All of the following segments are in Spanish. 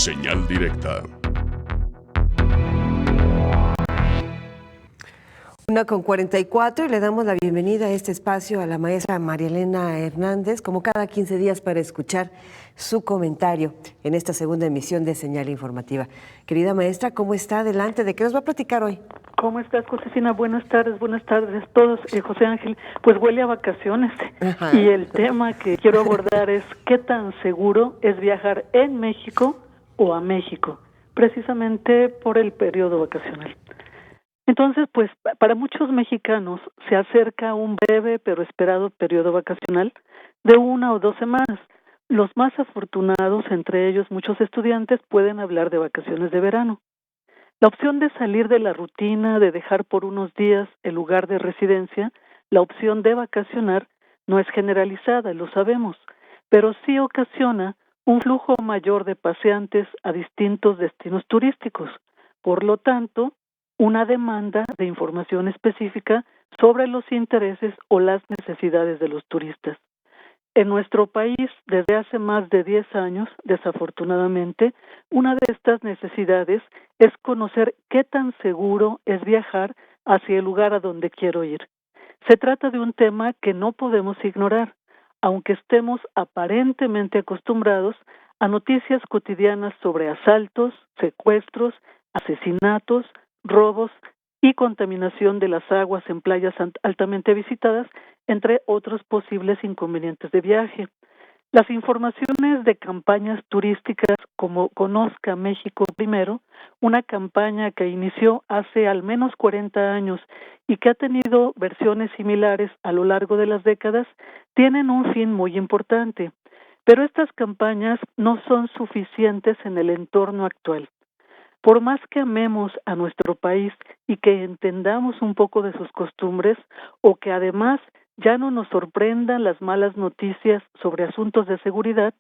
Señal directa. 1:44 y le damos la bienvenida a este espacio a la maestra María Elena Hernández, como cada 15 días, para escuchar su comentario en esta segunda emisión de Señal Informativa. Querida maestra, ¿cómo está? Adelante, ¿de qué nos va a platicar hoy? ¿Cómo estás, Josefina? Buenas tardes a todos. José Ángel, pues huele a vacaciones. Ajá. Y el tema que quiero abordar es ¿qué tan seguro es viajar en México o a México? Precisamente por el periodo vacacional. Entonces, pues para muchos mexicanos se acerca un breve pero esperado periodo vacacional de 1 o 2 semanas. Los más afortunados, entre ellos muchos estudiantes, pueden hablar de vacaciones de verano. La opción de salir de la rutina, de dejar por unos días el lugar de residencia, la opción de vacacionar, no es generalizada, lo sabemos, pero sí ocasiona un flujo mayor de paseantes a distintos destinos turísticos. Por lo tanto, una demanda de información específica sobre los intereses o las necesidades de los turistas. En nuestro país, desde hace más de 10 años, desafortunadamente, una de estas necesidades es conocer qué tan seguro es viajar hacia el lugar a donde quiero ir. Se trata de un tema que no podemos ignorar, aunque estemos aparentemente acostumbrados a noticias cotidianas sobre asaltos, secuestros, asesinatos, robos y contaminación de las aguas en playas altamente visitadas, entre otros posibles inconvenientes de viaje. Las informaciones de campañas turísticas como Conozca México Primero, una campaña que inició hace al menos 40 años y que ha tenido versiones similares a lo largo de las décadas, tienen un fin muy importante. Pero estas campañas no son suficientes en el entorno actual. Por más que amemos a nuestro país y que entendamos un poco de sus costumbres, o que además ya no nos sorprendan las malas noticias sobre asuntos de seguridad,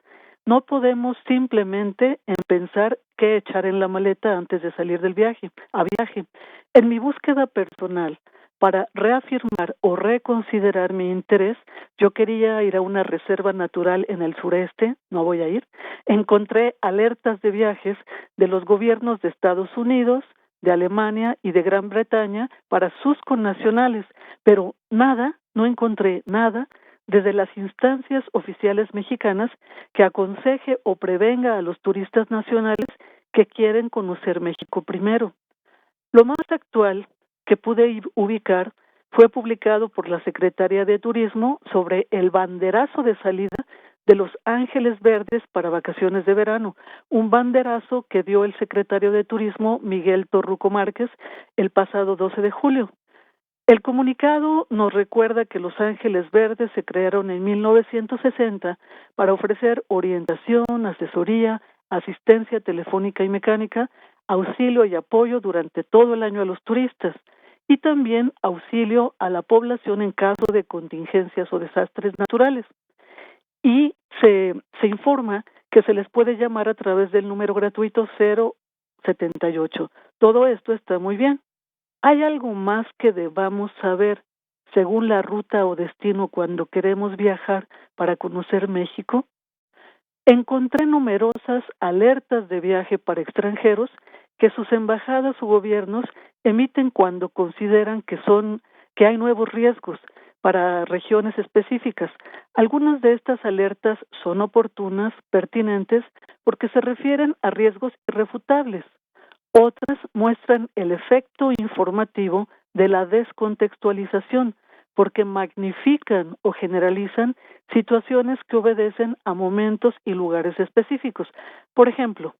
no podemos simplemente pensar qué echar en la maleta antes de salir del viaje. En mi búsqueda personal, para reafirmar o reconsiderar mi interés, yo quería ir a una reserva natural en el sureste, no voy a ir. Encontré alertas de viajes de los gobiernos de Estados Unidos, de Alemania y de Gran Bretaña para sus connacionales, pero no encontré nada desde las instancias oficiales mexicanas que aconseje o prevenga a los turistas nacionales que quieren conocer México primero. Lo más actual que pude ubicar fue publicado por la Secretaría de Turismo sobre el banderazo de salida de Los Ángeles Verdes para vacaciones de verano, un banderazo que dio el secretario de Turismo Miguel Torruco Márquez el pasado 12 de julio. El comunicado nos recuerda que Los Ángeles Verdes se crearon en 1960 para ofrecer orientación, asesoría, asistencia telefónica y mecánica, auxilio y apoyo durante todo el año a los turistas y también auxilio a la población en caso de contingencias o desastres naturales. Y se informa que se les puede llamar a través del número gratuito 078. Todo esto está muy bien. ¿Hay algo más que debamos saber según la ruta o destino cuando queremos viajar para conocer México? Encontré numerosas alertas de viaje para extranjeros que sus embajadas o gobiernos emiten cuando consideran que hay nuevos riesgos para regiones específicas. Algunas de estas alertas son oportunas, pertinentes, porque se refieren a riesgos irrefutables. Otras muestran el efecto informativo de la descontextualización, porque magnifican o generalizan situaciones que obedecen a momentos y lugares específicos. Por ejemplo,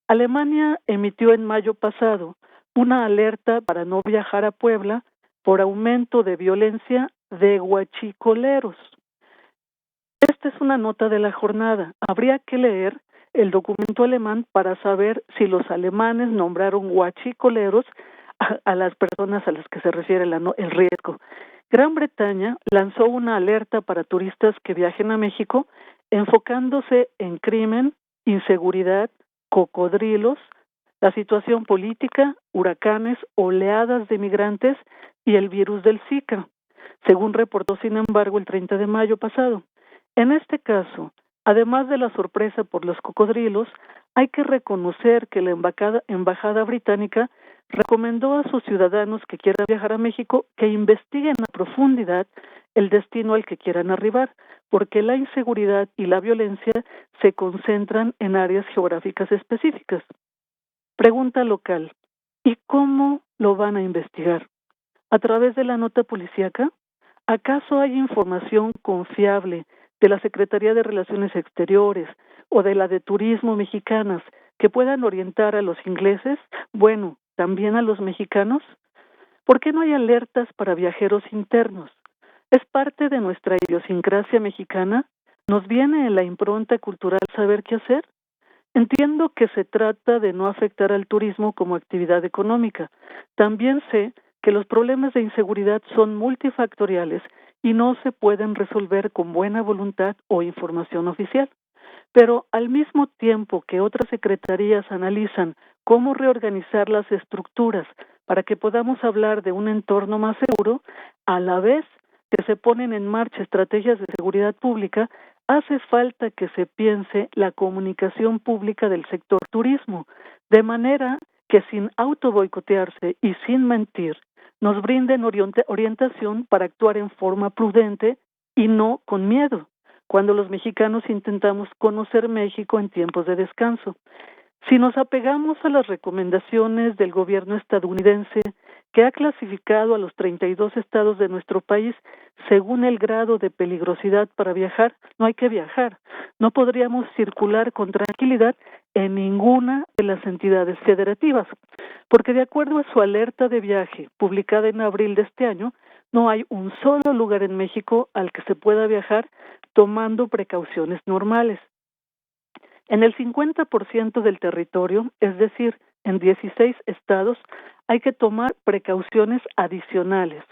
Alemania emitió en mayo pasado una alerta para no viajar a Puebla por aumento de violencia de huachicoleros. Esta es una nota de la jornada. Habría que leer el documento alemán para saber si los alemanes nombraron huachicoleros a las personas a las que se refiere el riesgo. Gran Bretaña lanzó una alerta para turistas que viajen a México enfocándose en crimen, inseguridad, cocodrilos, la situación política, huracanes, oleadas de migrantes y el virus del Zika, según reportó sin embargo el 30 de mayo pasado. En este caso, además de la sorpresa por los cocodrilos, Hay que reconocer que la embajada británica recomendó a sus ciudadanos que quieran viajar a México que investiguen a profundidad el destino al que quieran arribar, porque la inseguridad y la violencia se concentran en áreas geográficas específicas. Pregunta local: ¿y cómo lo van a investigar? ¿A través de la nota policíaca? ¿Acaso hay información confiable de la Secretaría de Relaciones Exteriores o de la de Turismo mexicanas que puedan orientar a los ingleses, bueno, también a los mexicanos? ¿Por qué no hay alertas para viajeros internos? ¿Es parte de nuestra idiosincrasia mexicana? ¿Nos viene en la impronta cultural saber qué hacer? Entiendo que se trata de no afectar al turismo como actividad económica. También sé que los problemas de inseguridad son multifactoriales y no se pueden resolver con buena voluntad o información oficial. Pero al mismo tiempo que otras secretarías analizan cómo reorganizar las estructuras para que podamos hablar de un entorno más seguro, a la vez que se ponen en marcha estrategias de seguridad pública, hace falta que se piense la comunicación pública del sector turismo, de manera que sin autoboicotearse y sin mentir, nos brinden orientación para actuar en forma prudente y no con miedo, cuando los mexicanos intentamos conocer México en tiempos de descanso. Si nos apegamos a las recomendaciones del gobierno estadounidense, que ha clasificado a los 32 estados de nuestro país según el grado de peligrosidad para viajar, no hay que viajar. No podríamos circular con tranquilidad en ninguna de las entidades federativas, porque de acuerdo a su alerta de viaje publicada en abril de este año, no hay un solo lugar en México al que se pueda viajar tomando precauciones normales. En el 50% del territorio, es decir, en 16 estados, hay que tomar precauciones adicionales.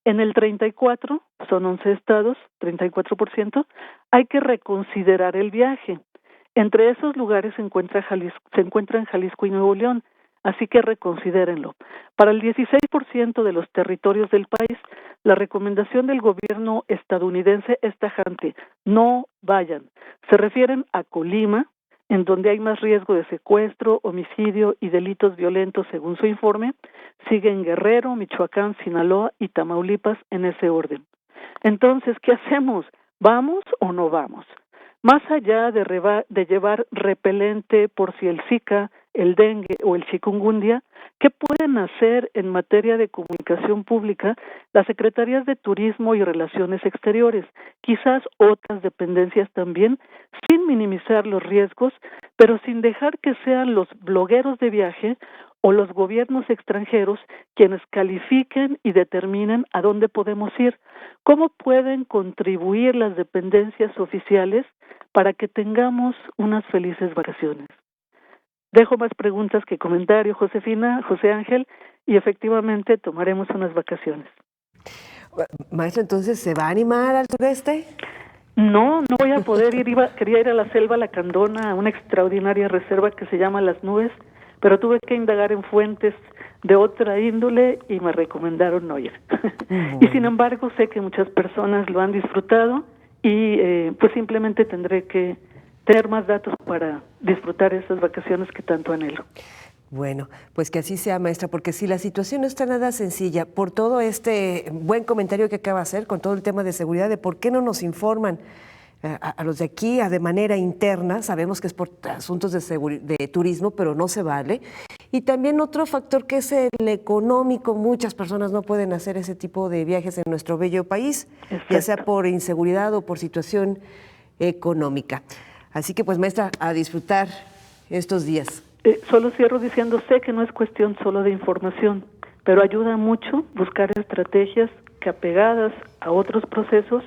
En el 34, son 11 estados, 34%, hay que reconsiderar el viaje. Entre esos lugares se encuentran Jalisco y Nuevo León, así que reconsidérenlo. Para el 16% de los territorios del país, la recomendación del gobierno estadounidense es tajante: no vayan. Se refieren a Colima, en donde hay más riesgo de secuestro, homicidio y delitos violentos según su informe. Siguen Guerrero, Michoacán, Sinaloa y Tamaulipas en ese orden. Entonces, ¿qué hacemos? ¿Vamos o no vamos? Más allá de llevar repelente por si el Zika, el dengue o el chikungunya, ¿qué pueden hacer en materia de comunicación pública las secretarías de Turismo y Relaciones Exteriores? Quizás otras dependencias también, sin minimizar los riesgos, pero sin dejar que sean los blogueros de viaje o los gobiernos extranjeros quienes califiquen y determinen a dónde podemos ir. ¿Cómo pueden contribuir las dependencias oficiales para que tengamos unas felices vacaciones? Dejo más preguntas que comentarios, Josefina, José Ángel, y efectivamente tomaremos unas vacaciones. Maestro, entonces, ¿se va a animar al sureste? No voy a poder ir. Quería ir a la Selva Lacandona, a una extraordinaria reserva que se llama Las Nubes, pero tuve que indagar en fuentes de otra índole y me recomendaron no ir. Y sin embargo, sé que muchas personas lo han disfrutado y pues simplemente tendré que tener más datos para disfrutar esas vacaciones que tanto anhelo. Bueno, pues que así sea, maestra, porque si la situación no está nada sencilla, por todo este buen comentario que acaba de hacer, con todo el tema de seguridad, de por qué no nos informan a los de aquí de manera interna, sabemos que es por asuntos de turismo, pero no se vale. Y también otro factor que es el económico, muchas personas no pueden hacer ese tipo de viajes en nuestro bello país, ya sea por inseguridad o por situación económica. Así que pues, maestra, a disfrutar estos días. Solo cierro diciendo, sé que no es cuestión solo de información, pero ayuda mucho buscar estrategias que, apegadas a otros procesos,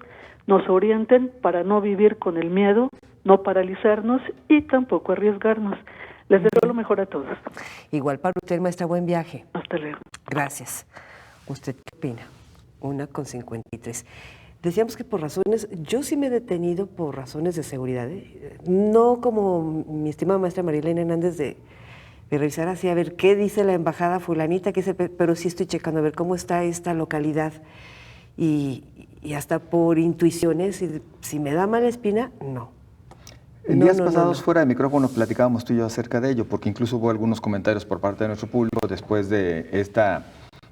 nos orienten para no vivir con el miedo, no paralizarnos y tampoco arriesgarnos. Les deseo lo mejor a todos. Igual para usted, maestra, buen viaje. Hasta luego. Gracias. ¿Usted qué opina? 1:53. Decíamos que por razones, yo sí me he detenido por razones de seguridad, no como mi estimada maestra Marielena Hernández de revisar así a ver qué dice la embajada fulanita, pero sí estoy checando a ver cómo está esta localidad y hasta por intuiciones, si me da mala espina, no. En días pasados, fuera de micrófono, platicábamos tú y yo acerca de ello, porque incluso hubo algunos comentarios por parte de nuestro público después de esta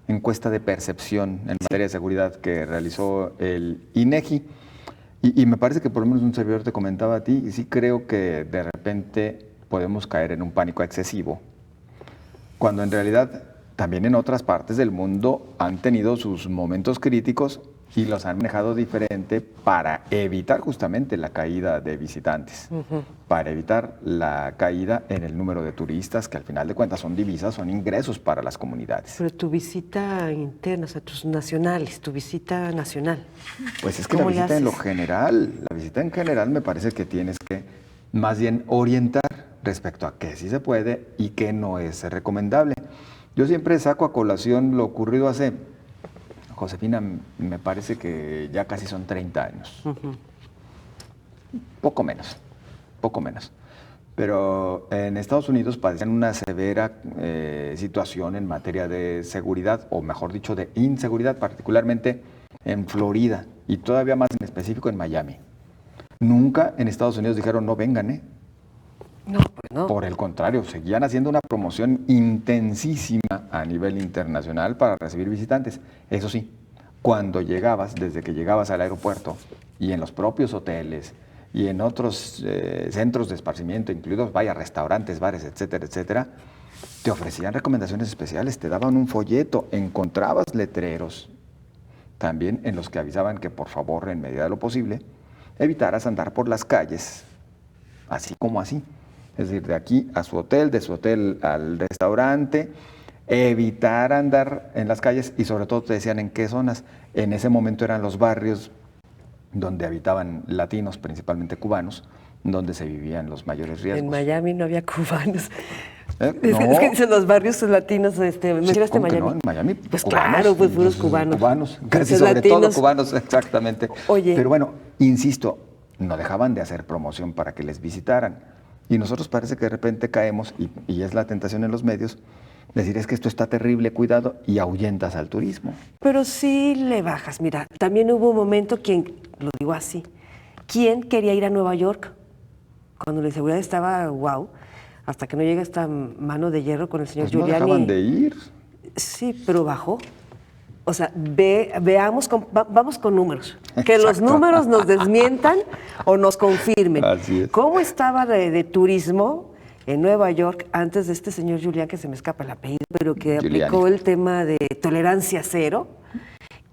encuesta de percepción en materia de seguridad que realizó el INEGI. Y me parece que por lo menos un servidor te comentaba a ti, y sí creo que de repente podemos caer en un pánico excesivo, cuando en realidad también en otras partes del mundo han tenido sus momentos críticos y los han manejado diferente para evitar justamente la caída de visitantes, para evitar la caída en el número de turistas, que al final de cuentas son divisas, son ingresos para las comunidades. Pero tu visita interna, o sea, tus nacionales, tu visita nacional. Pues es que la visita en lo general, la visita en general me parece que tienes que más bien orientar respecto a qué sí se puede y qué no es recomendable. Yo siempre saco a colación lo ocurrido hace... Josefina, me parece que ya casi son 30 años. Poco menos. Pero en Estados Unidos padecían una severa situación en materia de seguridad, o mejor dicho, de inseguridad, particularmente en Florida y todavía más en específico en Miami. Nunca en Estados Unidos dijeron no vengan, ¿eh? No, pues no. Por el contrario, seguían haciendo una promoción intensísima a nivel internacional para recibir visitantes. Eso sí, cuando llegabas, desde que llegabas al aeropuerto y en los propios hoteles y en otros centros de esparcimiento, incluidos, restaurantes, bares, etcétera, etcétera, te ofrecían recomendaciones especiales, te daban un folleto, encontrabas letreros también en los que avisaban que por favor, en medida de lo posible, evitaras andar por las calles así como así. Es decir, de aquí a su hotel, de su hotel al restaurante, evitar andar en las calles y sobre todo te decían en qué zonas. En ese momento eran los barrios donde habitaban latinos, principalmente cubanos, donde se vivían los mayores riesgos. En Miami no había cubanos. No. Es que dicen los barrios latinos, mencionaste Miami. No, en Miami, pues cubanos, claro, pues puros cubanos. Cubanos, casi Los sobre latinos. todo cubanos, exactamente. Oye. Pero bueno, insisto, no dejaban de hacer promoción para que les visitaran. Y nosotros parece que de repente caemos, y es la tentación en los medios, decir es que esto está terrible, cuidado, y ahuyentas al turismo. Pero sí le bajas. Mira, también hubo un momento, lo digo así, ¿quién quería ir a Nueva York? Cuando la inseguridad estaba wow, hasta que no llega esta mano de hierro con el señor Pues Giuliani. no dejaban de ir. Sí, pero bajó. O sea, vamos con números. Que los números nos desmientan o nos confirmen. Así es. ¿Cómo estaba de turismo en Nueva York antes de este señor Giuliani, que se me escapa el apellido, pero que Giuliani aplicó el tema de tolerancia cero?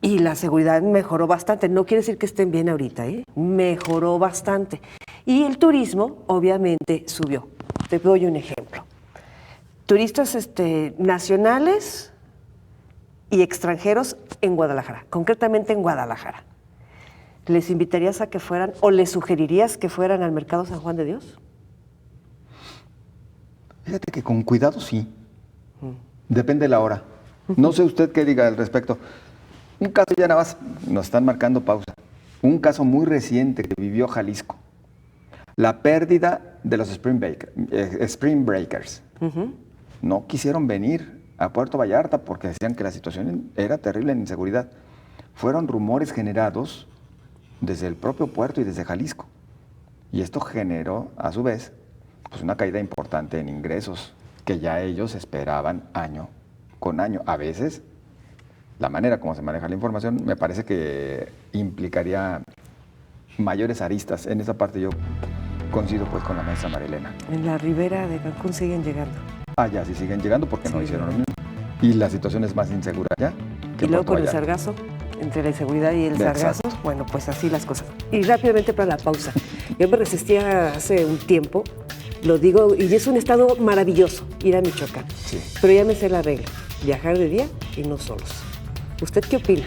Y la seguridad mejoró bastante. No quiere decir que estén bien ahorita, ¿eh? Mejoró bastante. Y el turismo, obviamente, subió. Te doy un ejemplo. Turistas nacionales y extranjeros en Guadalajara, concretamente en Guadalajara. ¿Les invitarías a que fueran o les sugerirías que fueran al Mercado San Juan de Dios? Fíjate que con cuidado sí. Depende de la hora. No sé usted qué diga al respecto. Un caso ya nada más, nos están marcando pausa. Un caso muy reciente que vivió Jalisco. La pérdida de los Spring Breakers. No quisieron venir a Puerto Vallarta porque decían que la situación era terrible en inseguridad. Fueron rumores generados desde el propio puerto y desde Jalisco. Y esto generó, a su vez, pues una caída importante en ingresos que ya ellos esperaban año con año. A veces, la manera como se maneja la información me parece que implicaría mayores aristas. En esa parte yo coincido pues con la maestra Marielena. En la ribera de Cancún siguen llegando. Ya sí siguen llegando porque Sí, no hicieron lo mismo. Y la situación es más insegura ya que Y luego Puerto con el Vallarta. sargazo, entre la inseguridad y el Exacto. sargazo, bueno, pues así las cosas. Y rápidamente para la pausa. Yo me resistía hace un tiempo, lo digo, y es un estado maravilloso, ir a Michoacán. Sí. Pero ya me sé la regla, viajar de día y no solos. ¿Usted qué opina?